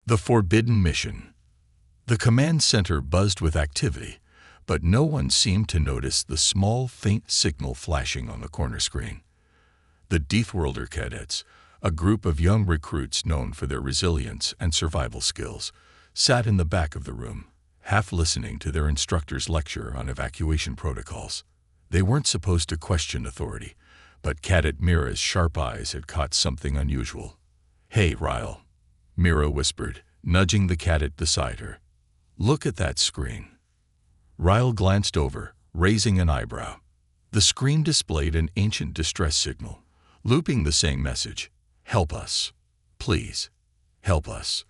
The forbidden mission. The command center buzzed with activity, but no one seemed to notice the small, faint signal flashing on the corner screen. The Deathworlder Cadets, a group of young recruits known for their resilience and survival skills, sat in the back of the room, half listening to their instructor's lecture on evacuation protocols. They weren't supposed to question authority, but Cadet Mira's sharp eyes had caught something unusual. "Hey, Ryle," Mira whispered, nudging the cadet beside her. "Look at that screen." Ryle glanced over, raising an eyebrow. The screen displayed an ancient distress signal, looping the same message: "Help us. Please. Help us."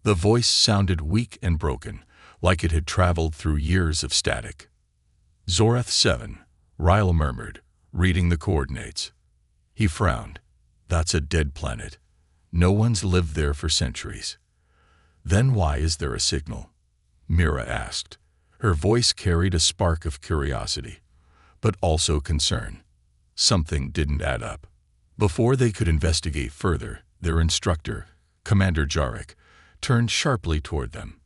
The voice sounded weak and broken, like it had traveled through years of static. "Zorath 7, Ryle murmured, reading the coordinates. He frowned. "That's a dead planet. No one's lived there for centuries." "Then why is there a signal?" Mira asked. Her voice carried a spark of curiosity, but also concern. Something didn't add up. Before they could investigate further, their instructor, Commander Jarek, turned sharply toward them.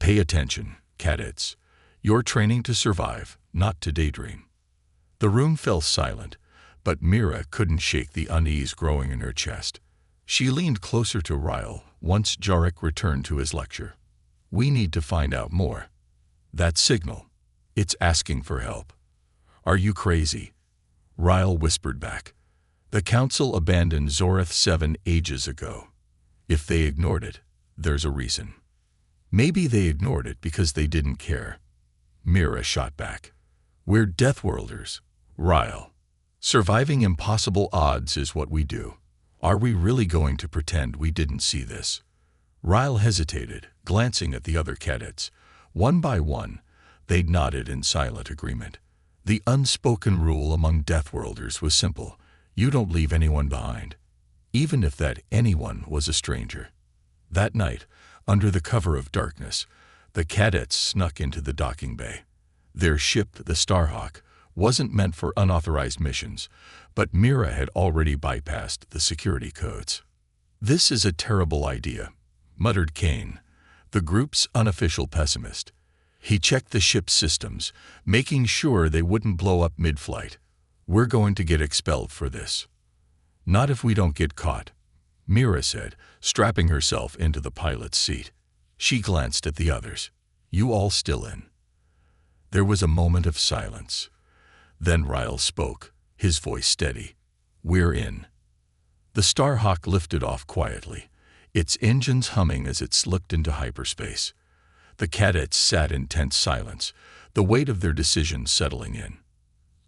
"Pay attention, cadets. You're training to survive, not to daydream." The room fell silent, but Mira couldn't shake the unease growing in her chest. She leaned closer to Ryle once Jarek returned to his lecture. "We need to find out more. That signal, it's asking for help." "Are you crazy?" Ryle whispered back. "The Council abandoned Zorath 7 ages ago. If they ignored it, there's a reason." "Maybe they ignored it because they didn't care." Mira shot back. "We're Deathworlders, Ryle. Surviving impossible odds is what we do. Are we really going to pretend we didn't see this?" Ryle hesitated, glancing at the other cadets. One by one, they nodded in silent agreement. The unspoken rule among Deathworlders was simple: you don't leave anyone behind, even if that anyone was a stranger. That night, under the cover of darkness, the cadets snuck into the docking bay. Their ship, the Starhawk, wasn't meant for unauthorized missions, but Mira had already bypassed the security codes. "This is a terrible idea," muttered Kane, the group's unofficial pessimist. He checked the ship's systems, making sure they wouldn't blow up mid-flight. "We're going to get expelled for this." "Not if we don't get caught," Mira said, strapping herself into the pilot's seat. She glanced at the others. "You all still in?" There was a moment of silence. Then Ryle spoke, his voice steady. "We're in." The Starhawk lifted off quietly, its engines humming as it slipped into hyperspace. The cadets sat in tense silence, the weight of their decision settling in.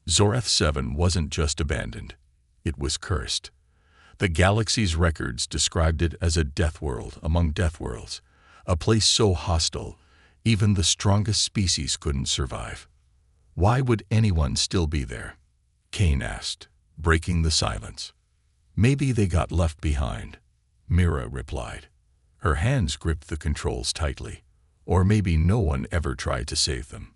Zorath 7 wasn't just abandoned. It was cursed. The galaxy's records described it as a death world among death worlds, a place so hostile, even the strongest species couldn't survive. "Why would anyone still be there?" Kane asked, breaking the silence. "Maybe they got left behind," Mira replied. Her hands gripped the controls tightly. "Or maybe no one ever tried to save them."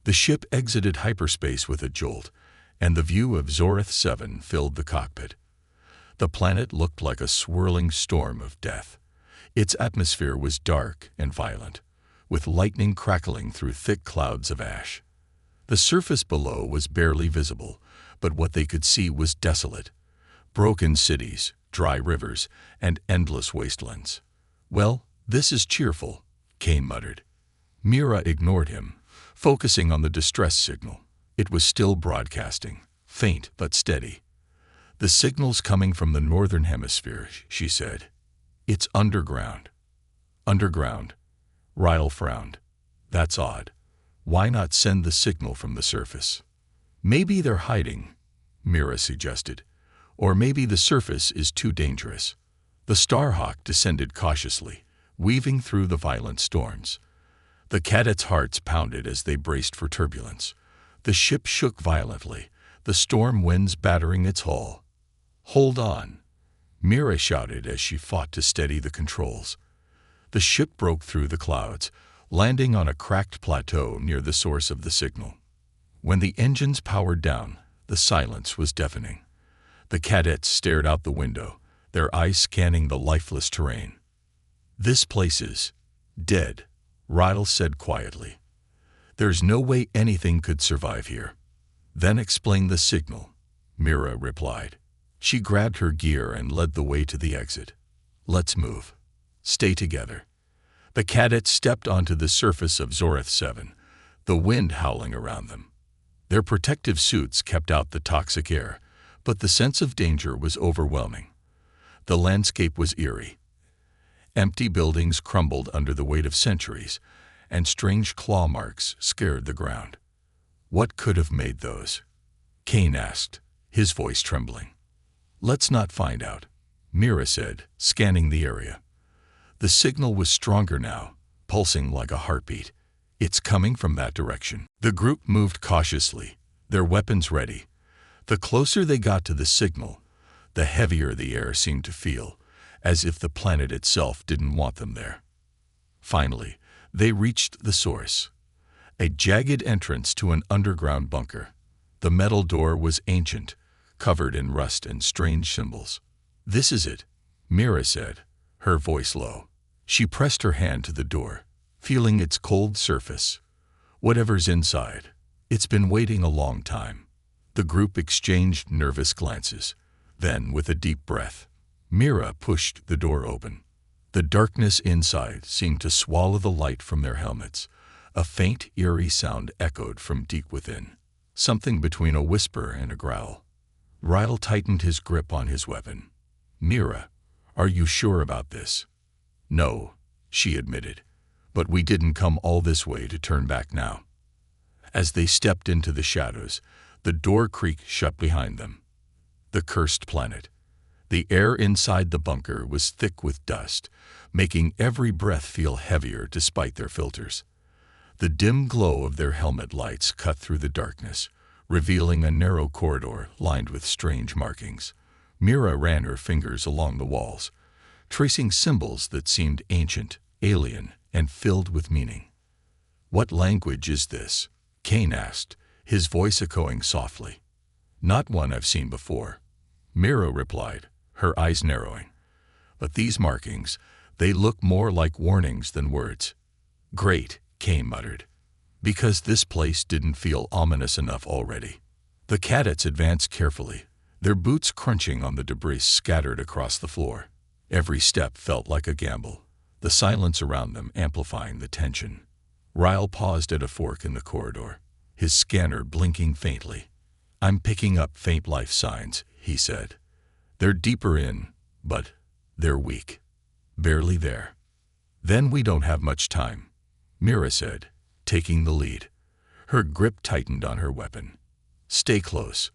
The ship exited hyperspace with a jolt, and the view of Zorath 7 filled the cockpit. The planet looked like a swirling storm of death. Its atmosphere was dark and violent, with lightning crackling through thick clouds of ash. The surface below was barely visible, but what they could see was desolate. Broken cities, dry rivers, and endless wastelands. "Well, this is cheerful," Kane muttered. Mira ignored him, focusing on the distress signal. It was still broadcasting, faint but steady. "The signal's coming from the northern hemisphere," she said. "It's underground." "Underground?" Ryle frowned. "That's odd. Why not send the signal from the surface?" "Maybe they're hiding," Mira suggested. "Or maybe the surface is too dangerous." The Starhawk descended cautiously, weaving through the violent storms. The cadets' hearts pounded as they braced for turbulence. The ship shook violently, the storm winds battering its hull. "Hold on," Mira shouted as she fought to steady the controls. The ship broke through the clouds, landing on a cracked plateau near the source of the signal. When the engines powered down, the silence was deafening. The cadets stared out the window, their eyes scanning the lifeless terrain. "This place is dead," Ryle said quietly. "There's no way anything could survive here." "Then explain the signal," Mira replied. She grabbed her gear and led the way to the exit. "Let's move. Stay together." The cadets stepped onto the surface of Zorith 7, the wind howling around them. Their protective suits kept out the toxic air, but the sense of danger was overwhelming. The landscape was eerie. Empty buildings crumbled under the weight of centuries, and strange claw marks scared the ground. "What could have made those?" Kane asked, his voice trembling. "Let's not find out," Mira said, scanning the area. The signal was stronger now, pulsing like a heartbeat. "It's coming from that direction." The group moved cautiously, their weapons ready. The closer they got to the signal, the heavier the air seemed to feel, as if the planet itself didn't want them there. Finally, they reached the source, a jagged entrance to an underground bunker. The metal door was ancient, covered in rust and strange symbols. "This is it," Mira said, her voice low. She pressed her hand to the door, feeling its cold surface. "Whatever's inside, it's been waiting a long time." The group exchanged nervous glances. Then, with a deep breath, Mira pushed the door open. The darkness inside seemed to swallow the light from their helmets. A faint, eerie sound echoed from deep within, something between a whisper and a growl. Ryle tightened his grip on his weapon. "Mira, are you sure about this?" "No," she admitted, "but we didn't come all this way to turn back now." As they stepped into the shadows, the door creaked shut behind them. The cursed planet. The air inside the bunker was thick with dust, making every breath feel heavier despite their filters. The dim glow of their helmet lights cut through the darkness, revealing a narrow corridor lined with strange markings. Mira ran her fingers along the walls, tracing symbols that seemed ancient, alien, and filled with meaning. "What language is this?" Kane asked, his voice echoing softly. "Not one I've seen before," Mira replied, her eyes narrowing. "But these markings, they look more like warnings than words." "Great," Kane muttered, because this place didn't feel ominous enough already. The cadets advanced carefully, their boots crunching on the debris scattered across the floor. Every step felt like a gamble, the silence around them amplifying the tension. Ryle paused at a fork in the corridor, his scanner blinking faintly. "I'm picking up faint life signs," he said. "They're deeper in, but they're weak. Barely there." "Then we don't have much time," Mira said, taking the lead. Her grip tightened on her weapon. "Stay close.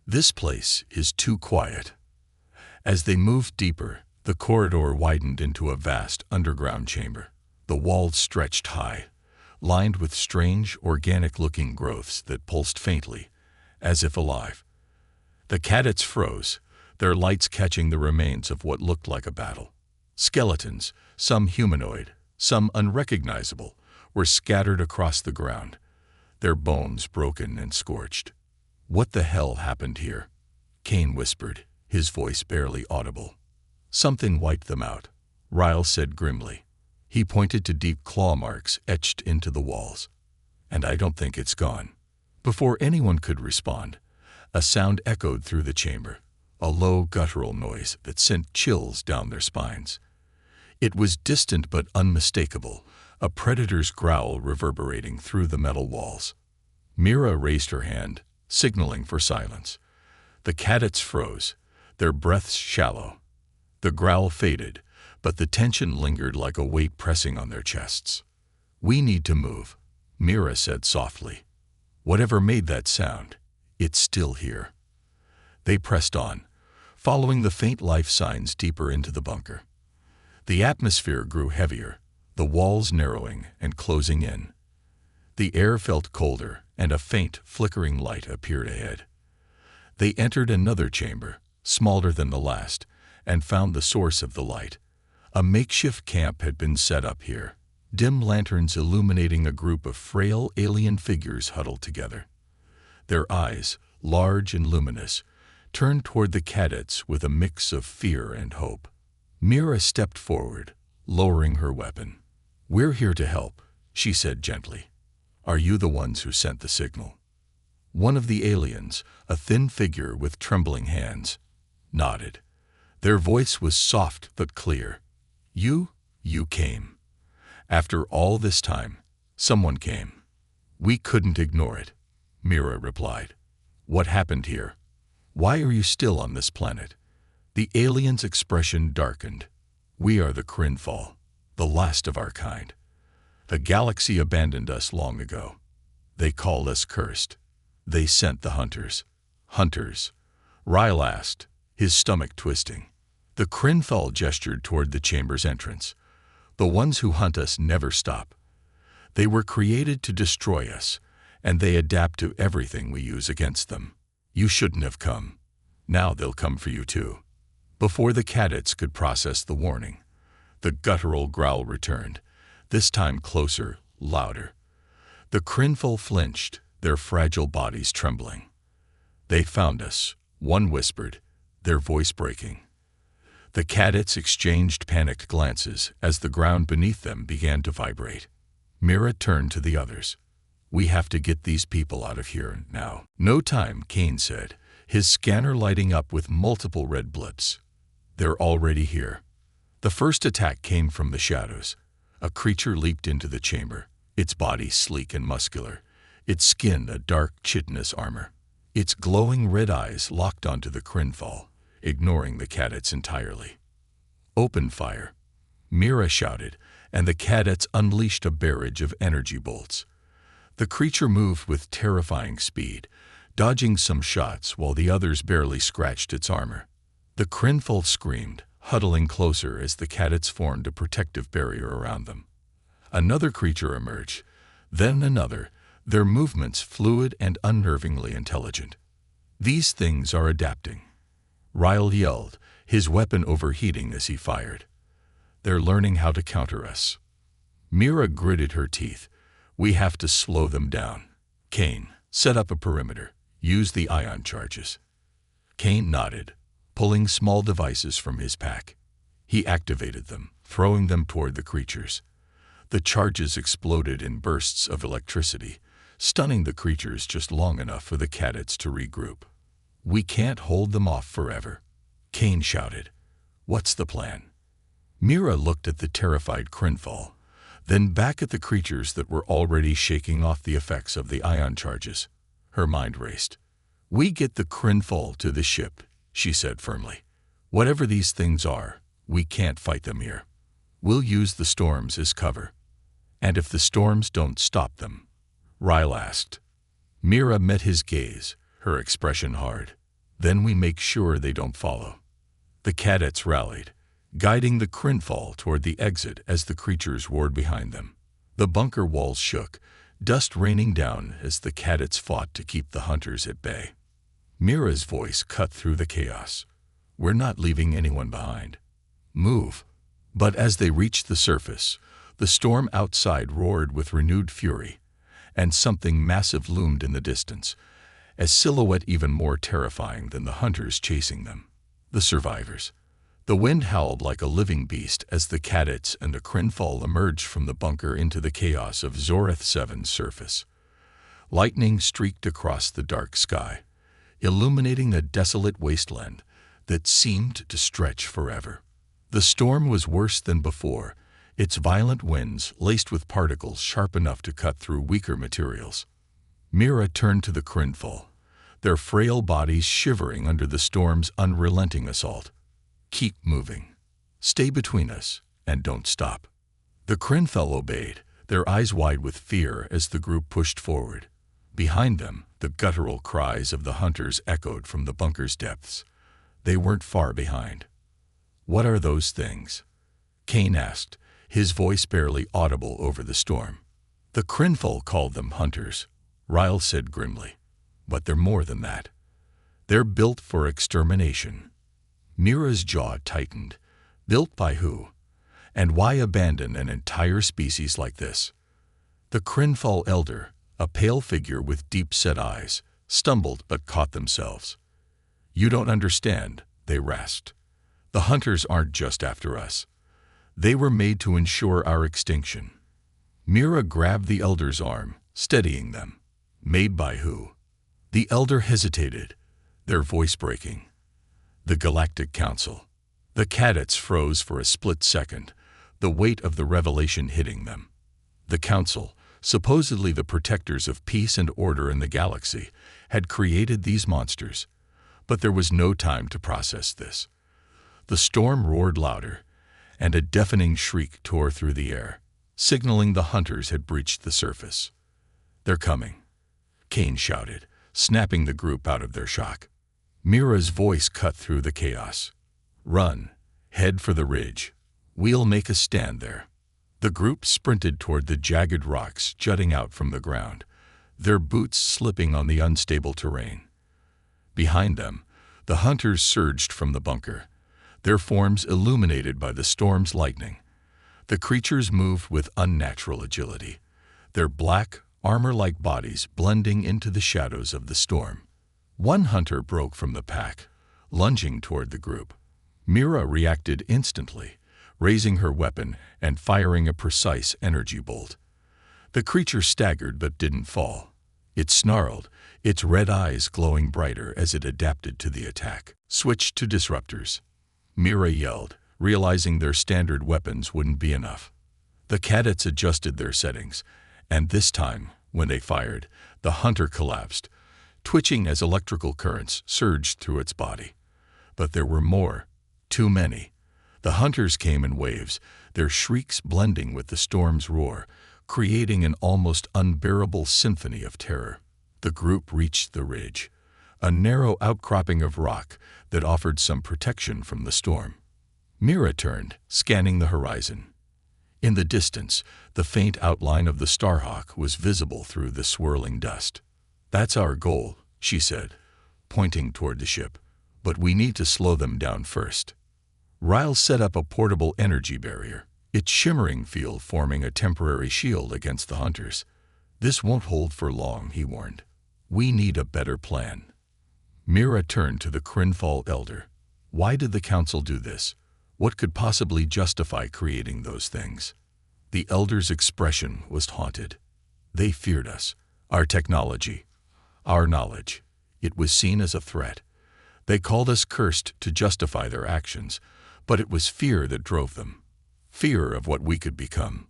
This place is too quiet." As they moved deeper, the corridor widened into a vast underground chamber. The walls stretched high, lined with strange, organic-looking growths that pulsed faintly, as if alive. The cadets froze, their lights catching the remains of what looked like a battle. Skeletons, some humanoid, some unrecognizable, were scattered across the ground, their bones broken and scorched. "What the hell happened here?" Kane whispered, his voice barely audible. "Something wiped them out," Ryle said grimly. He pointed to deep claw marks etched into the walls. "And I don't think it's gone." Before anyone could respond, a sound echoed through the chamber, a low guttural noise that sent chills down their spines. It was distant but unmistakable, a predator's growl reverberating through the metal walls. Mira raised her hand, signaling for silence. The cadets froze, their breaths shallow. The growl faded, but the tension lingered like a weight pressing on their chests. "We need to move," Mira said softly. "Whatever made that sound, it's still here." They pressed on, following the faint life signs deeper into the bunker. The atmosphere grew heavier, the walls narrowing and closing in. The air felt colder, and a faint, flickering light appeared ahead. They entered another chamber, smaller than the last, and found the source of the light. A makeshift camp had been set up here, dim lanterns illuminating a group of frail alien figures huddled together. Their eyes, large and luminous, turned toward the cadets with a mix of fear and hope. Mira stepped forward, lowering her weapon. "We're here to help," she said gently. "Are you the ones who sent the signal?" One of the aliens, a thin figure with trembling hands, nodded. Their voice was soft but clear. You came. After all this time, someone came. We couldn't ignore it," Mira replied. "What happened here? Why are you still on this planet?" The alien's expression darkened. "We are the Crinfall, the last of our kind. The galaxy abandoned us long ago. They called us cursed. They sent the hunters." "Hunters?" Ryle asked, his stomach twisting. The Crinfall gestured toward the chamber's entrance. "The ones who hunt us never stop. They were created to destroy us, and they adapt to everything we use against them. You shouldn't have come. Now they'll come for you too." Before the cadets could process the warning, the guttural growl returned, this time closer, louder. The Crinfall flinched, their fragile bodies trembling. "They found us," one whispered, their voice breaking. The cadets exchanged panicked glances as the ground beneath them began to vibrate. Mira turned to the others. "We have to get these people out of here now." "No time," Kane said, his scanner lighting up with multiple red blips. "They're already here." The first attack came from the shadows. A creature leaped into the chamber, its body sleek and muscular, its skin a dark chitinous armor. Its glowing red eyes locked onto the Crinfall, ignoring the cadets entirely. "Open fire," Mira shouted, and the cadets unleashed a barrage of energy bolts. The creature moved with terrifying speed, dodging some shots while the others barely scratched its armor. The Crinfall screamed, huddling closer as the cadets formed a protective barrier around them. Another creature emerged, then another, their movements fluid and unnervingly intelligent. "These things are adapting," Ryle yelled, his weapon overheating as he fired. "They're learning how to counter us." Mira gritted her teeth. "We have to slow them down." "Kane, set up a perimeter. Use the ion charges." Kane nodded, pulling small devices from his pack. He activated them, throwing them toward the creatures. The charges exploded in bursts of electricity, stunning the creatures just long enough for the cadets to regroup. "We can't hold them off forever," Kane shouted. "What's the plan?" Mira looked at the terrified Crinfall, then back at the creatures that were already shaking off the effects of the ion charges. Her mind raced. "We get the Crinfall to the ship," she said firmly. "Whatever these things are, we can't fight them here. We'll use the storms as cover." "And if the storms don't stop them?" Ryle asked. Mira met his gaze, her expression hard. "Then we make sure they don't follow." The cadets rallied, guiding the Crinfall toward the exit as the creatures roared behind them. The bunker walls shook, dust raining down as the cadets fought to keep the hunters at bay. Mira's voice cut through the chaos. "We're not leaving anyone behind. Move." But as they reached the surface, the storm outside roared with renewed fury, and something massive loomed in the distance, a silhouette even more terrifying than the hunters chasing them. The survivors. The wind howled like a living beast as the cadets and the Crinfall emerged from the bunker into the chaos of Zoreth 7's surface. Lightning streaked across the dark sky, illuminating a desolate wasteland that seemed to stretch forever. The storm was worse than before, its violent winds laced with particles sharp enough to cut through weaker materials. Mira turned to the Crinfall, their frail bodies shivering under the storm's unrelenting assault. "Keep moving. Stay between us, and don't stop." The Crinfall obeyed, their eyes wide with fear as the group pushed forward. Behind them, the guttural cries of the hunters echoed from the bunker's depths. They weren't far behind. "What are those things?" Kane asked, his voice barely audible over the storm. "The Crinfall called them hunters," Ryle said grimly. "But they're more than that. They're built for extermination." Mira's jaw tightened. Built by who? And why abandon an entire species like this? The Crinfall elder, a pale figure with deep-set eyes, stumbled but caught themselves. "You don't understand," they rasped. "The hunters aren't just after us. They were made to ensure our extinction. Mira grabbed the elder's arm, steadying them. Made by who? The elder hesitated, their voice breaking. The Galactic Council. The cadets froze for a split second, the weight of the revelation hitting them. The Council, supposedly the protectors of peace and order in the galaxy, had created these monsters. But there was no time to process this. The storm roared louder, and a deafening shriek tore through the air, signaling the hunters had breached the surface. "They're coming," Kane shouted, snapping the group out of their shock. Mira's voice cut through the chaos. "Run. Head for the ridge. We'll make a stand there." The group sprinted toward the jagged rocks jutting out from the ground, their boots slipping on the unstable terrain. Behind them, the hunters surged from the bunker, their forms illuminated by the storm's lightning. The creatures moved with unnatural agility, their black, armor-like bodies blending into the shadows of the storm. One hunter broke from the pack, lunging toward the group. Mira reacted instantly, raising her weapon and firing a precise energy bolt. The creature staggered but didn't fall. It snarled, its red eyes glowing brighter as it adapted to the attack. "Switch to disruptors," Mira yelled, realizing their standard weapons wouldn't be enough. The cadets adjusted their settings, and this time, when they fired, the hunter collapsed, twitching as electrical currents surged through its body. But there were more, too many. The hunters came in waves, their shrieks blending with the storm's roar, creating an almost unbearable symphony of terror. The group reached the ridge, a narrow outcropping of rock that offered some protection from the storm. Mira turned, scanning the horizon. In the distance, the faint outline of the Starhawk was visible through the swirling dust. "That's our goal," she said, pointing toward the ship. "But we need to slow them down first." Ryle set up a portable energy barrier, its shimmering field forming a temporary shield against the hunters. "This won't hold for long," he warned. "We need a better plan." Mira turned to the Crinfall elder. "Why did the council do this? What could possibly justify creating those things?" The elder's expression was haunted. "They feared us, our technology, our knowledge. It was seen as a threat. They called us cursed to justify their actions, but it was fear that drove them. Fear of what we could become."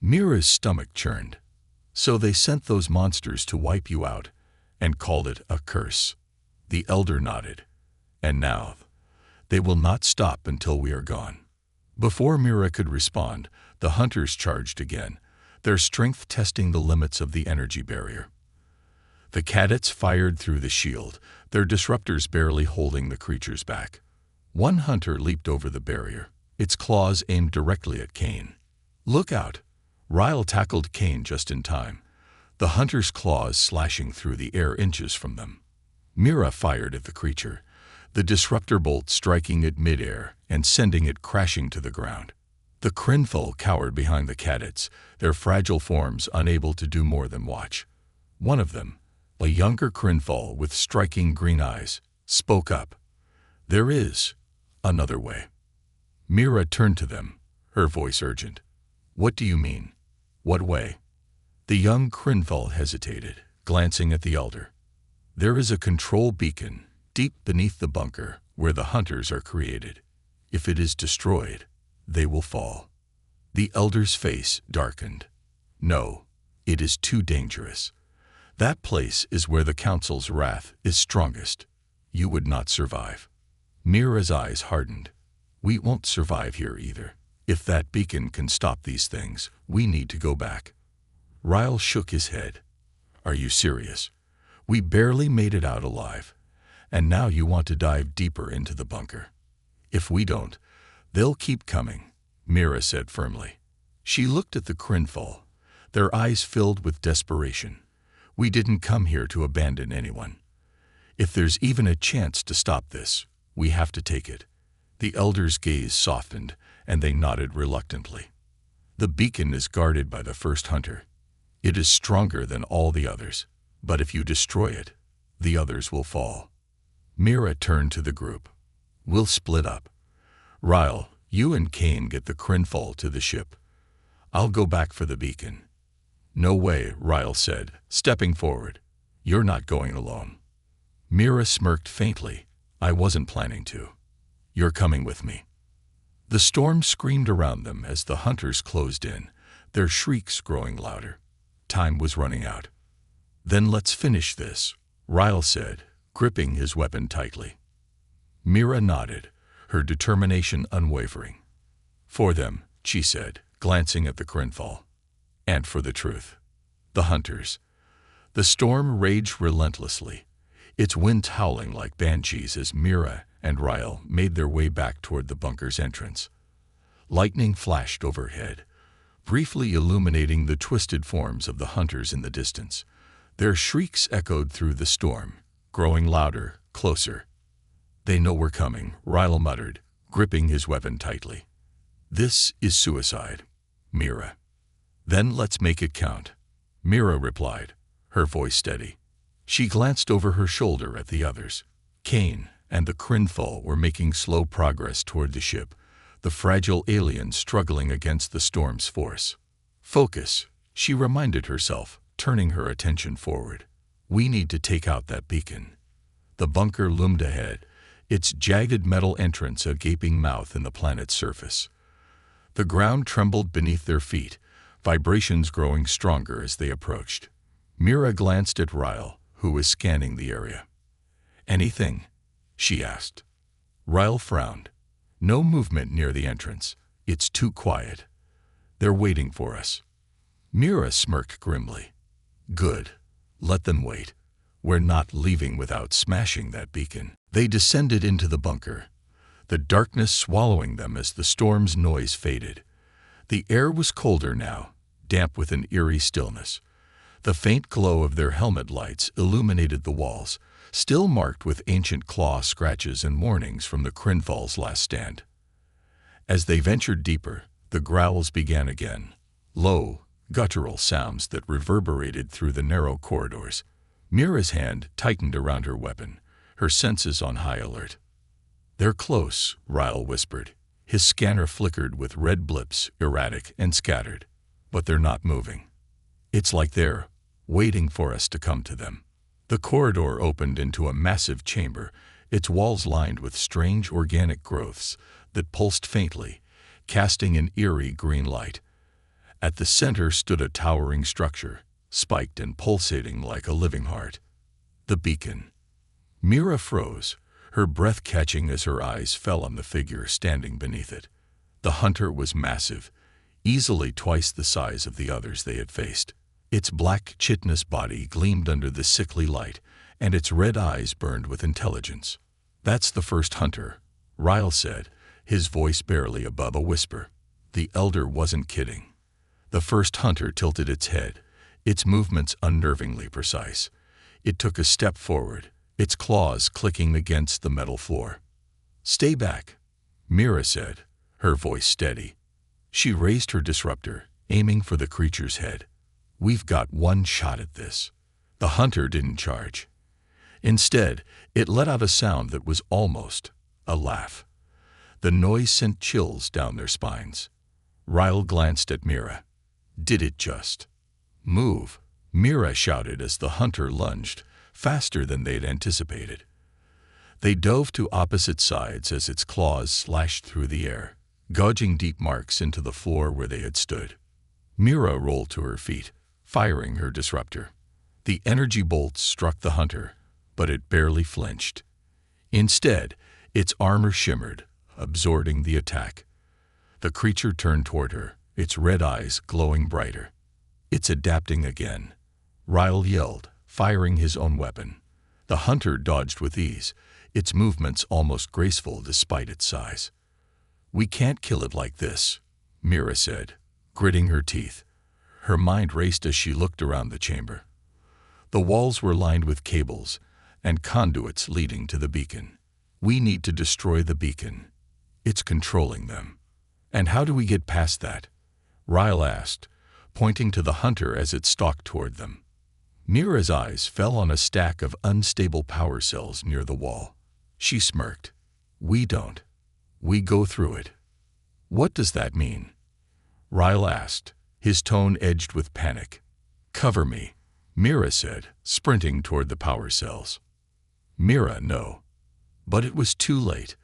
Mira's stomach churned. "So they sent those monsters to wipe you out, and called it a curse." The elder nodded. "And now, they will not stop until we are gone." Before Mira could respond, the hunters charged again, their strength testing the limits of the energy barrier. The cadets fired through the shield, their disruptors barely holding the creatures back. One hunter leaped over the barrier, its claws aimed directly at Kane. "Look out!" Ryle tackled Kane just in time, the hunter's claws slashing through the air inches from them. Mira fired at the creature, the disruptor bolt striking it mid-air and sending it crashing to the ground. The Crinfall cowered behind the cadets, their fragile forms unable to do more than watch. One of them, a younger Crinfall with striking green eyes, spoke up. "There is another way." Mira turned to them, her voice urgent. "What do you mean? What way?" The young Crinfall hesitated, glancing at the elder. "There is a control beacon deep beneath the bunker where the hunters are created. If it is destroyed, they will fall." The elder's face darkened. "No, it is too dangerous. That place is where the council's wrath is strongest. You would not survive." Mira's eyes hardened. "We won't survive here either. If that beacon can stop these things, we need to go back." Ryle shook his head. "Are you serious? We barely made it out alive, and now you want to dive deeper into the bunker. If we don't, they'll keep coming," Mira said firmly. She looked at the Crinfall, their eyes filled with desperation. "We didn't come here to abandon anyone. If there's even a chance to stop this, we have to take it." The elder's gaze softened, and they nodded reluctantly. "The beacon is guarded by the first hunter. It is stronger than all the others, but if you destroy it, the others will fall." Mira turned to the group. "We'll split up. Ryle, You and Kane get the Crinfall to the ship. I'll go back for the beacon." "No way," Ryle said, stepping forward. "You're not going alone." Mira smirked faintly. "I wasn't planning to. You're coming with me." The storm screamed around them as the hunters closed in, their shrieks growing louder. Time was running out. "Then let's finish this," Ryle said, gripping his weapon tightly. Mira nodded, her determination unwavering. "For them," she said, glancing at the Crinfall. "And for the truth." The hunters. The storm raged relentlessly, its winds howling like banshees as Mira and Ryle made their way back toward the bunker's entrance. Lightning flashed overhead, briefly illuminating the twisted forms of the hunters in the distance. Their shrieks echoed through the storm, growing louder, closer. "They know we're coming," Ryle muttered, gripping his weapon tightly. "This is suicide, Mira." "Then let's make it count," Mira replied, her voice steady. She glanced over her shoulder at the others. Kane and the Crinfall were making slow progress toward the ship, the fragile alien struggling against the storm's force. "Focus," she reminded herself, turning her attention forward. "We need to take out that beacon." The bunker loomed ahead, its jagged metal entrance a gaping mouth in the planet's surface. The ground trembled beneath their feet, vibrations growing stronger as they approached. Mira glanced at Ryle, who was scanning the area. "Anything?" she asked. Ryle frowned. "No movement near the entrance. It's too quiet. They're waiting for us." Mira smirked grimly. "Good. Let them wait. We're not leaving without smashing that beacon." They descended into the bunker, the darkness swallowing them as the storm's noise faded. The air was colder now, damp with an eerie stillness. The faint glow of their helmet lights illuminated the walls, still marked with ancient claw scratches and warnings from the Crinfall's last stand. As they ventured deeper, the growls began again, low, guttural sounds that reverberated through the narrow corridors. Mira's hand tightened around her weapon, her senses on high alert. "They're close," Ryle whispered. His scanner flickered with red blips, erratic and scattered. "But they're not moving. It's like they're waiting for us to come to them." The corridor opened into a massive chamber, its walls lined with strange organic growths that pulsed faintly, casting an eerie green light. At the center stood a towering structure, spiked and pulsating like a living heart. The beacon. Mira froze, her breath catching as her eyes fell on the figure standing beneath it. The hunter was massive, easily twice the size of the others they had faced. Its black, chitinous body gleamed under the sickly light, and its red eyes burned with intelligence. "That's the first hunter," Ryle said, his voice barely above a whisper. The elder wasn't kidding. The first hunter tilted its head, its movements unnervingly precise. It took a step forward, its claws clicking against the metal floor. "Stay back," Mira said, her voice steady. She raised her disruptor, aiming for the creature's head. "We've got one shot at this." The hunter didn't charge. Instead, it let out a sound that was almost a laugh. The noise sent chills down their spines. Ryle glanced at Mira. "Did it just move?" Mira shouted as the hunter lunged, faster than they'd anticipated. They dove to opposite sides as its claws slashed through the air, gouging deep marks into the floor where they had stood. Mira rolled to her feet, firing her disruptor. The energy bolts struck the hunter, but it barely flinched. Instead, its armor shimmered, absorbing the attack. The creature turned toward her, its red eyes glowing brighter. "It's adapting again," Ryle yelled, firing his own weapon. The hunter dodged with ease, its movements almost graceful despite its size. "We can't kill it like this," Mira said, gritting her teeth. Her mind raced as she looked around the chamber. The walls were lined with cables and conduits leading to the beacon. "We need to destroy the beacon. It's controlling them." "And how do we get past that?" Ryle asked, pointing to the hunter as it stalked toward them. Mira's eyes fell on a stack of unstable power cells near the wall. She smirked. "We don't. We go through it." "What does that mean?" Ryle asked, his tone edged with panic. "Cover me," Mira said, sprinting toward the power cells. Mira, no. But it was too late.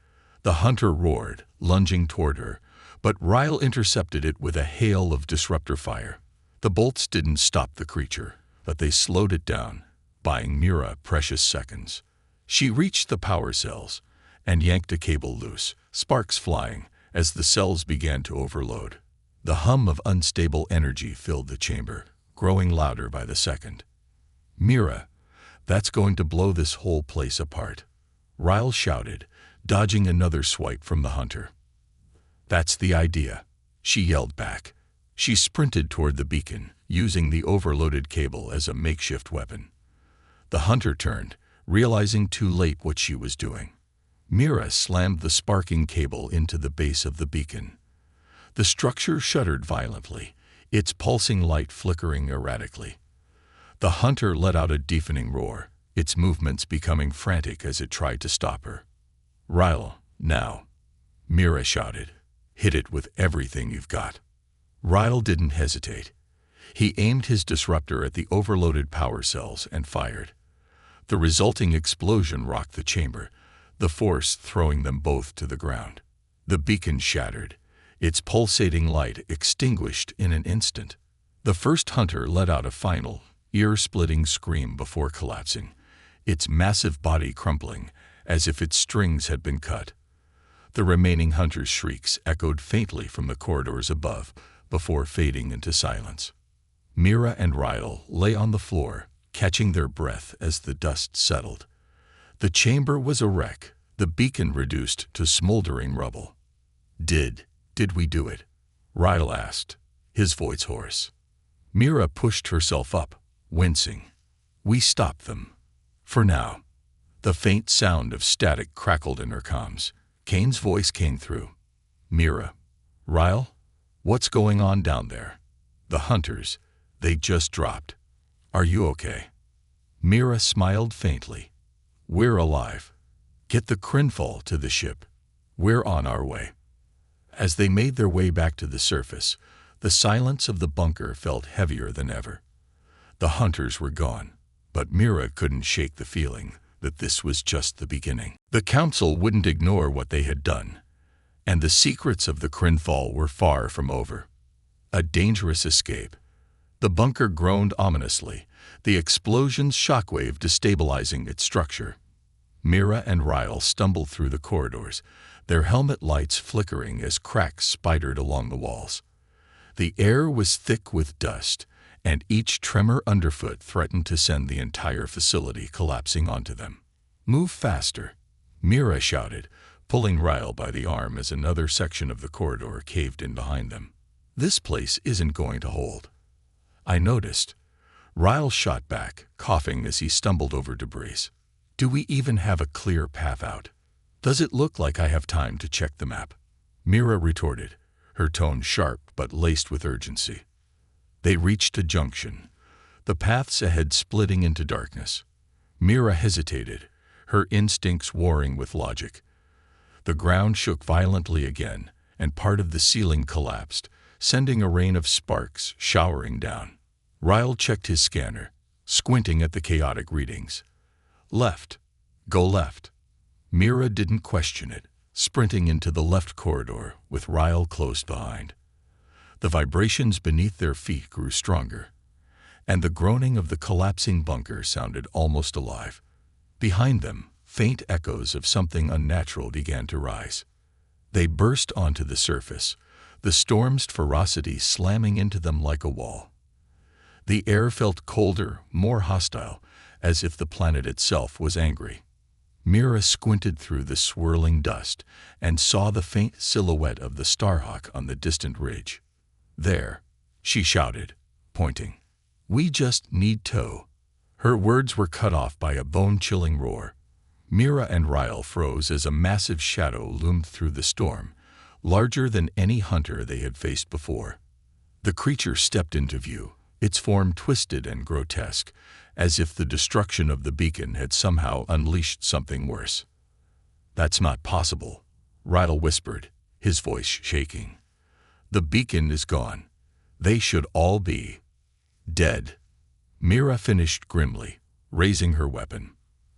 The hunter roared, lunging toward her, but Ryle intercepted it with a hail of disruptor fire. The bolts didn't stop the creature, but they slowed it down, buying Mira precious seconds. She reached the power cells and yanked a cable loose, sparks flying as the cells began to overload. The hum of unstable energy filled the chamber, growing louder by the second. "Mira, that's going to blow this whole place apart," Ryle shouted, dodging another swipe from the hunter. "That's the idea," she yelled back. She sprinted toward the beacon, using the overloaded cable as a makeshift weapon. The hunter turned, realizing too late what she was doing. Mira slammed the sparking cable into the base of the beacon. The structure shuddered violently, its pulsing light flickering erratically. The hunter let out a deafening roar, its movements becoming frantic as it tried to stop her. "Ryle, now," Mira shouted. "Hit it with everything you've got." Ryle didn't hesitate. He aimed his disruptor at the overloaded power cells and fired. The resulting explosion rocked the chamber, the force throwing them both to the ground. The beacon shattered, its pulsating light extinguished in an instant. The first hunter let out a final, ear-splitting scream before collapsing, its massive body crumpling as if its strings had been cut. The remaining hunters' shrieks echoed faintly from the corridors above before fading into silence. Mira and Ryle lay on the floor, catching their breath as the dust settled. The chamber was a wreck, the beacon reduced to smoldering rubble. Did we do it?" Ryle asked, his voice hoarse. Mira pushed herself up, wincing. "We stopped them. For now." The faint sound of static crackled in her comms. Kane's voice came through. "Mira. Ryle? What's going on down there? The hunters, they just dropped. Are you okay?" Mira smiled faintly. "We're alive. Get the Crinfall to the ship. We're on our way." As they made their way back to the surface, the silence of the bunker felt heavier than ever. The hunters were gone, but Mira couldn't shake the feeling that this was just the beginning. The council wouldn't ignore what they had done, and the secrets of the Crinfall were far from over. A dangerous escape. The bunker groaned ominously, the explosion's shockwave destabilizing its structure. Mira and Ryle stumbled through the corridors, their helmet lights flickering as cracks spidered along the walls. The air was thick with dust, and each tremor underfoot threatened to send the entire facility collapsing onto them. "Move faster," Mira shouted, pulling Ryle by the arm as another section of the corridor caved in behind them. "This place isn't going to hold." "I noticed." Ryle shot back, coughing as he stumbled over debris. "Do we even have a clear path out? Does it look like I have time to check the map?" Mira retorted, her tone sharp but laced with urgency. They reached a junction, the paths ahead splitting into darkness. Mira hesitated, her instincts warring with logic. The ground shook violently again, and part of the ceiling collapsed, sending a rain of sparks showering down. Ryle checked his scanner, squinting at the chaotic readings. "Left. Go left." Mira didn't question it, sprinting into the left corridor with Ryle close behind. The vibrations beneath their feet grew stronger, and the groaning of the collapsing bunker sounded almost alive. Behind them, faint echoes of something unnatural began to rise. They burst onto the surface, the storm's ferocity slamming into them like a wall. The air felt colder, more hostile, as if the planet itself was angry. Mira squinted through the swirling dust and saw the faint silhouette of the Starhawk on the distant ridge. "There," she shouted, pointing. "We just need tow." Her words were cut off by a bone-chilling roar. Mira and Ryle froze as a massive shadow loomed through the storm, larger than any hunter they had faced before. The creature stepped into view, its form twisted and grotesque, as if the destruction of the beacon had somehow unleashed something worse. "That's not possible," Ryle whispered, his voice shaking. "The beacon is gone. They should all be dead." Mira finished grimly, raising her weapon.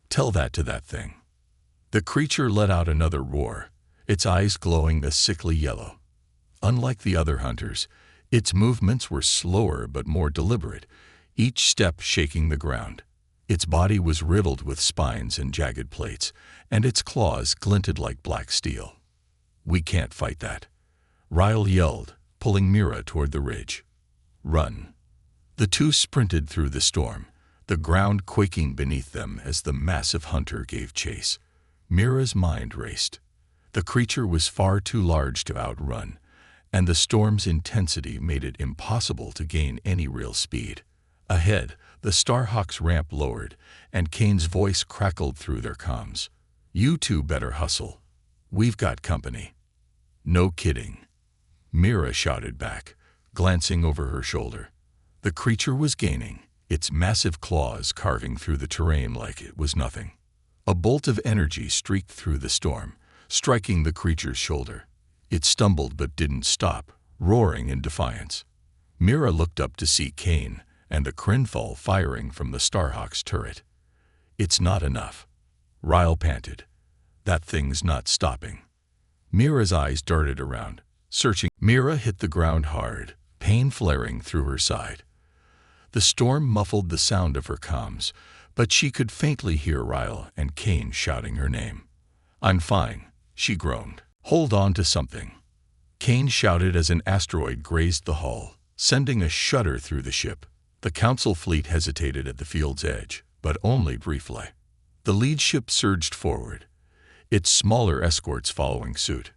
"Tell that to that thing." The creature let out another roar, its eyes glowing a sickly yellow. Unlike the other hunters, its movements were slower but more deliberate, each step shaking the ground. Its body was riddled with spines and jagged plates, and its claws glinted like black steel. "We can't fight that," Ryle yelled, pulling Mira toward the ridge. "Run." The two sprinted through the storm, the ground quaking beneath them as the massive hunter gave chase. Mira's mind raced. The creature was far too large to outrun, and the storm's intensity made it impossible to gain any real speed. Ahead, the Starhawk's ramp lowered, and Kane's voice crackled through their comms. "You two better hustle. We've got company." "No kidding," Mira shouted back, glancing over her shoulder. The creature was gaining, its massive claws carving through the terrain like it was nothing. A bolt of energy streaked through the storm, striking the creature's shoulder. It stumbled but didn't stop, roaring in defiance. Mira looked up to see Kane and the Crinfall firing from the Starhawk's turret. "It's not enough," Ryle panted. "That thing's not stopping." Mira's eyes darted around, searching. Mira hit the ground hard, pain flaring through her side. The storm muffled the sound of her comms, but she could faintly hear Ryle and Kane shouting her name. "I'm fine," she groaned. "Hold on to something," Kane shouted as an asteroid grazed the hull, sending a shudder through the ship. The Council fleet hesitated at the field's edge, but only briefly. The lead ship surged forward, its smaller escorts following suit.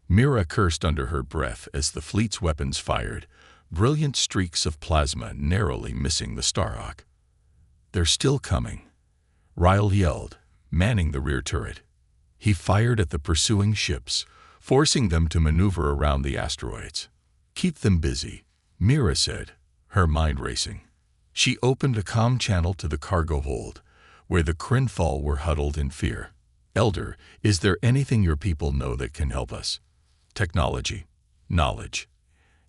Mira cursed under her breath as the fleet's weapons fired, brilliant streaks of plasma narrowly missing the Starhawk. "They're still coming," Ryle yelled, manning the rear turret. He fired at the pursuing ships, forcing them to maneuver around the asteroids. "Keep them busy," Mira said, her mind racing. She opened a comm channel to the cargo hold, where the Crinfall were huddled in fear. "Elder, is there anything your people know that can help us? Technology, knowledge,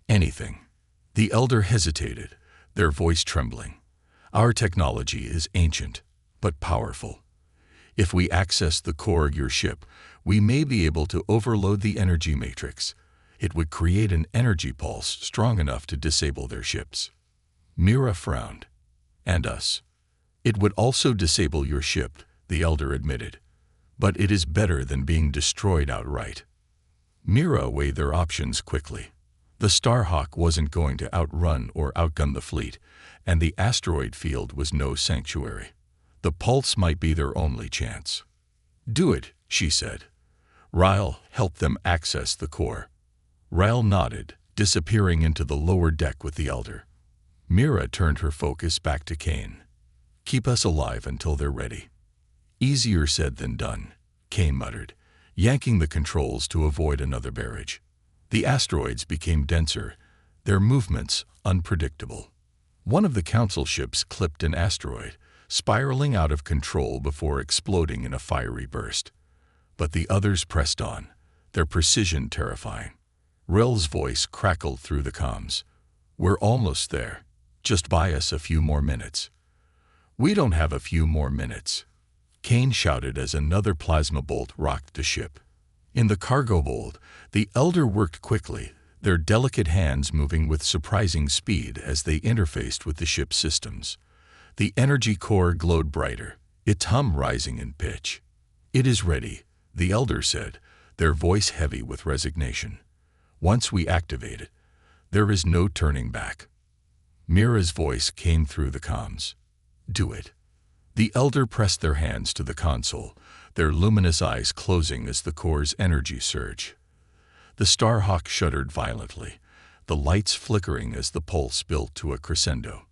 anything." The Elder hesitated, their voice trembling. "Our technology is ancient, but powerful. If we access the core of your ship, we may be able to overload the energy matrix. It would create an energy pulse strong enough to disable their ships." Mira frowned. "And us." "It would also disable your ship," the Elder admitted. "But it is better than being destroyed outright." Mira weighed their options quickly. The Starhawk wasn't going to outrun or outgun the fleet, and the asteroid field was no sanctuary. The pulse might be their only chance. "Do it," she said. "Ryle, help them access the core." Ryle nodded, disappearing into the lower deck with the Elder. Mira turned her focus back to Kane. "Keep us alive until they're ready." "Easier said than done," Kane muttered, yanking the controls to avoid another barrage. The asteroids became denser, their movements unpredictable. One of the Council ships clipped an asteroid, spiraling out of control before exploding in a fiery burst. But the others pressed on, their precision terrifying. Ryl's voice crackled through the comms. "We're almost there. Just buy us a few more minutes." "We don't have a few more minutes," Kane shouted as another plasma bolt rocked the ship. In the cargo hold, the Elder worked quickly, their delicate hands moving with surprising speed as they interfaced with the ship's systems. The energy core glowed brighter, its hum rising in pitch. "It is ready," the Elder said, their voice heavy with resignation. "Once we activate it, there is no turning back." Mira's voice came through the comms. "Do it." The Elder pressed their hands to the console, their luminous eyes closing as the core's energy surged. The Starhawk shuddered violently, the lights flickering as the pulse built to a crescendo.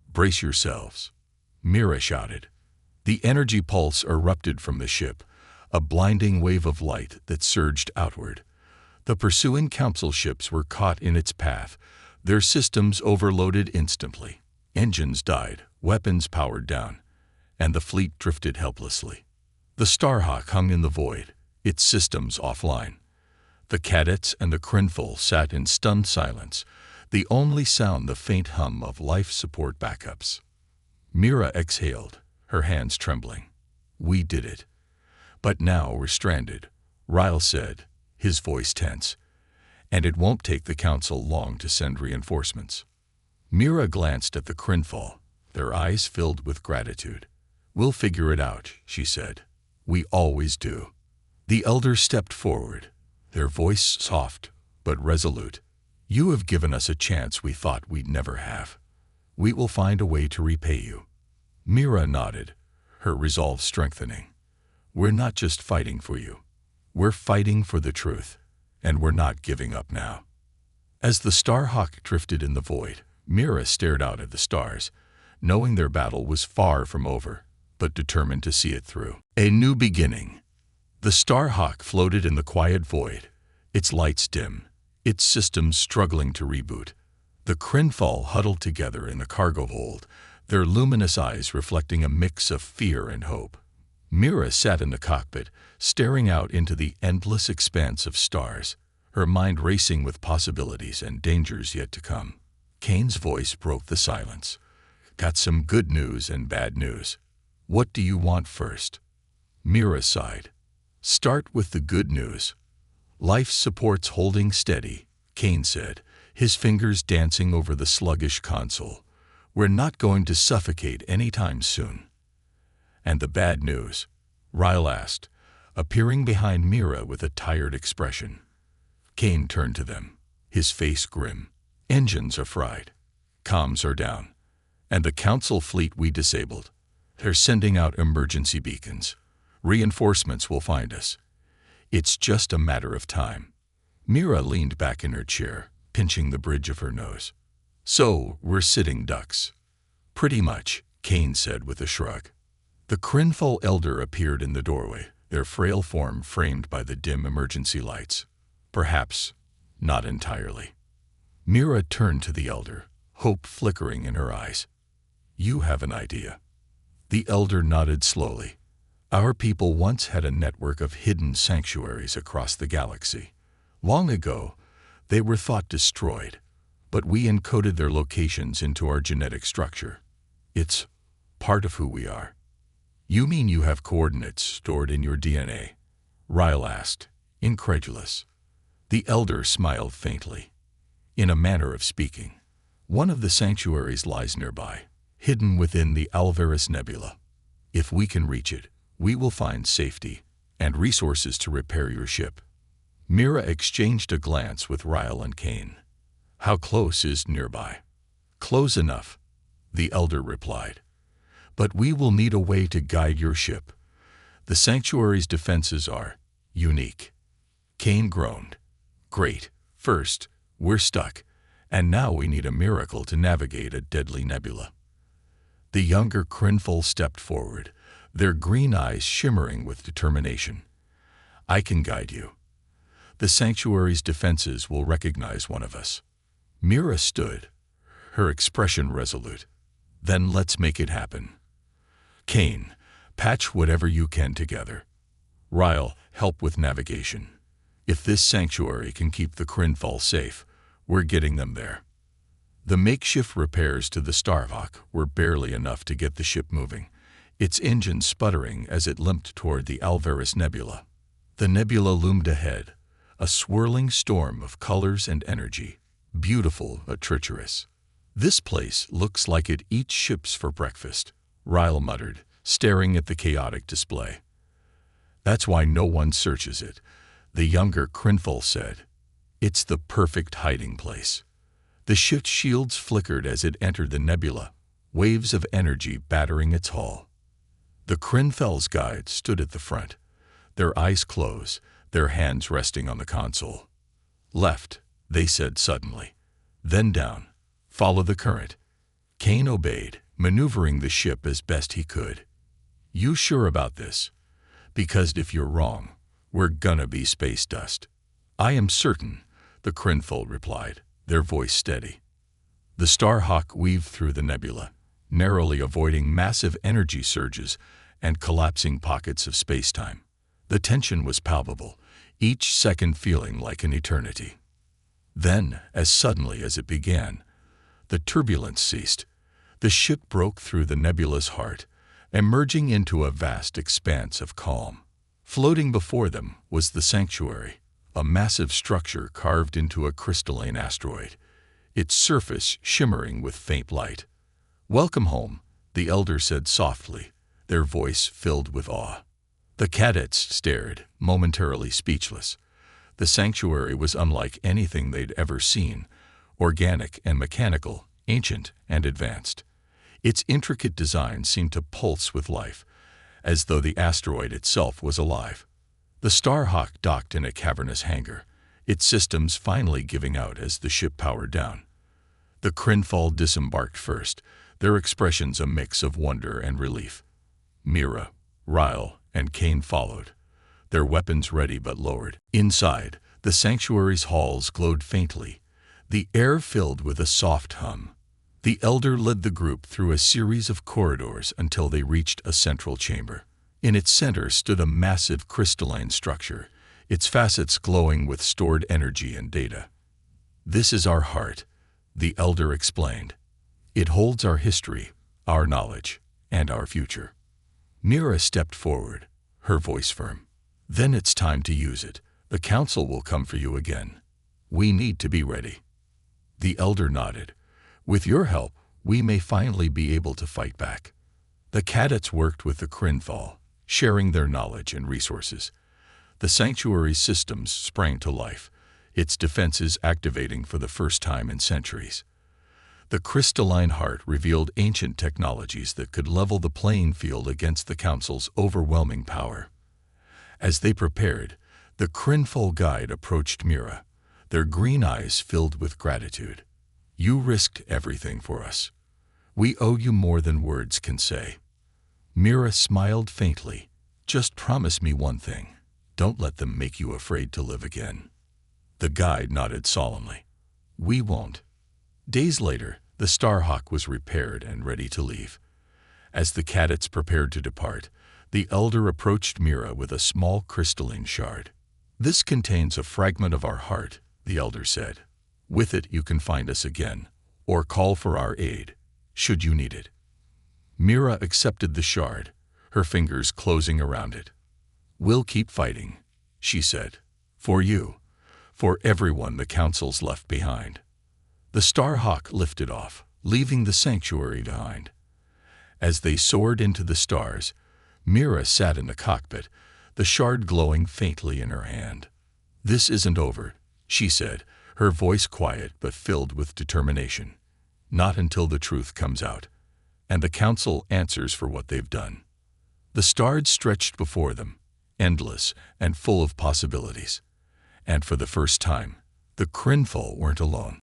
"Brace yourselves," Mira shouted. The energy pulse erupted from the ship, a blinding wave of light that surged outward. The pursuing Council ships were caught in its path, their systems overloaded instantly. Engines died, weapons powered down, and the fleet drifted helplessly. The Starhawk hung in the void, its systems offline. The cadets and the Crinful sat in stunned silence, the only sound the faint hum of life support backups. Mira exhaled, her hands trembling. We did it. But now we're stranded, Ryle said, his voice tense. And it won't take the council long to send reinforcements. Mira glanced at the Crinful, their eyes filled with gratitude. We'll figure it out, she said. We always do. The elder stepped forward, their voice soft but resolute. You have given us a chance we thought we'd never have. We will find a way to repay you. Mira nodded, her resolve strengthening. We're not just fighting for you. We're fighting for the truth, and we're not giving up now. As the Starhawk drifted in the void, Mira stared out at the stars, knowing their battle was far from over, but determined to see it through. A new beginning. The Starhawk floated in the quiet void, its lights dim, its systems struggling to reboot. The Crinful huddled together in the cargo hold, their luminous eyes reflecting a mix of fear and hope. Mira sat in the cockpit, staring out into the endless expanse of stars, her mind racing with possibilities and dangers yet to come. Kane's voice broke the silence. Got some good news and bad news. What do you want first? Mira sighed. Start with the good news. Life support's holding steady, Kane said, his fingers dancing over the sluggish console. We're not going to suffocate anytime soon. And the bad news? Ryle asked, appearing behind Mira with a tired expression. Kane turned to them, his face grim. Engines are fried. Comms are down. And the council fleet we disabled. They're sending out emergency beacons. Reinforcements will find us. It's just a matter of time. Mira leaned back in her chair, pinching the bridge of her nose. So, we're sitting ducks. Pretty much, Kane said with a shrug. The Crinful elder appeared in the doorway, their frail form framed by the dim emergency lights. Perhaps, not entirely. Mira turned to the elder, hope flickering in her eyes. You have an idea. The elder nodded slowly. Our people once had a network of hidden sanctuaries across the galaxy. Long ago, they were thought destroyed, but we encoded their locations into our genetic structure. It's part of who we are. You mean you have coordinates stored in your DNA? Ryle asked, incredulous. The elder smiled faintly. In a manner of speaking, one of the sanctuaries lies nearby, hidden within the Alvarez Nebula. If we can reach it, we will find safety and resources to repair your ship. Mira exchanged a glance with Ryle and Kane. How close is nearby? Close enough, the elder replied. But we will need a way to guide your ship. The sanctuary's defenses are unique. Kane groaned. Great. First, we're stuck, and now we need a miracle to navigate a deadly nebula. The younger Crinful stepped forward, their green eyes shimmering with determination. I can guide you. The sanctuary's defenses will recognize one of us. Mira stood, her expression resolute. Then let's make it happen. Kane, patch whatever you can together. Ryle, help with navigation. If this sanctuary can keep the Crinful safe, we're getting them there. The makeshift repairs to the Starhawk were barely enough to get the ship moving, its engine sputtering as it limped toward the Alvarez Nebula. The nebula loomed ahead, a swirling storm of colors and energy, beautiful but treacherous. This place looks like it eats ships for breakfast, Ryle muttered, staring at the chaotic display. That's why no one searches it, the younger Crinful said. It's the perfect hiding place. The ship's shields flickered as it entered the nebula, waves of energy battering its hull. The Crinful's guide stood at the front, their eyes closed, their hands resting on the console. Left, they said suddenly. Then down. Follow the current. Kane obeyed, maneuvering the ship as best he could. You sure about this? Because if you're wrong, we're gonna be space dust. I am certain, the Crinful replied, their voice steady. The Starhawk weaved through the nebula, narrowly avoiding massive energy surges and collapsing pockets of spacetime. The tension was palpable, each second feeling like an eternity. Then, as suddenly as it began, the turbulence ceased. The ship broke through the nebulous heart, emerging into a vast expanse of calm. Floating before them was the sanctuary, a massive structure carved into a crystalline asteroid, its surface shimmering with faint light. "Welcome home," the elder said softly, their voice filled with awe. The cadets stared, momentarily speechless. The sanctuary was unlike anything they'd ever seen, organic and mechanical, ancient and advanced. Its intricate design seemed to pulse with life, as though the asteroid itself was alive. The Starhawk docked in a cavernous hangar, its systems finally giving out as the ship powered down. The Crinfall disembarked first, their expressions a mix of wonder and relief. Mira, Ryle, and Kane followed, their weapons ready but lowered. Inside, the sanctuary's halls glowed faintly, the air filled with a soft hum. The elder led the group through a series of corridors until they reached a central chamber. In its center stood a massive crystalline structure, its facets glowing with stored energy and data. "This is our heart," the elder explained. "It holds our history, our knowledge, and our future." Mira stepped forward, her voice firm. "Then it's time to use it. The council will come for you again. We need to be ready." The elder nodded. "With your help, we may finally be able to fight back." The cadets worked with the Crinfall, sharing their knowledge and resources. The sanctuary's systems sprang to life, its defenses activating for the first time in centuries. The crystalline heart revealed ancient technologies that could level the playing field against the council's overwhelming power. As they prepared, the Crinfall guide approached Mira, their green eyes filled with gratitude. "You risked everything for us. We owe you more than words can say." Mira smiled faintly. "Just promise me one thing. Don't let them make you afraid to live again." The guide nodded solemnly. "We won't." Days later, the Starhawk was repaired and ready to leave. As the cadets prepared to depart, the elder approached Mira with a small crystalline shard. "This contains a fragment of our heart," the elder said. "With it you can find us again, or call for our aid, should you need it." Mira accepted the shard, her fingers closing around it. "We'll keep fighting," she said. "For you, for everyone the council's left behind." The Starhawk lifted off, leaving the sanctuary behind. As they soared into the stars, Mira sat in the cockpit, the shard glowing faintly in her hand. "This isn't over," she said, her voice quiet but filled with determination. "Not until the truth comes out, and the council answers for what they've done." The stars stretched before them, endless and full of possibilities. And for the first time, the Crinfall weren't alone.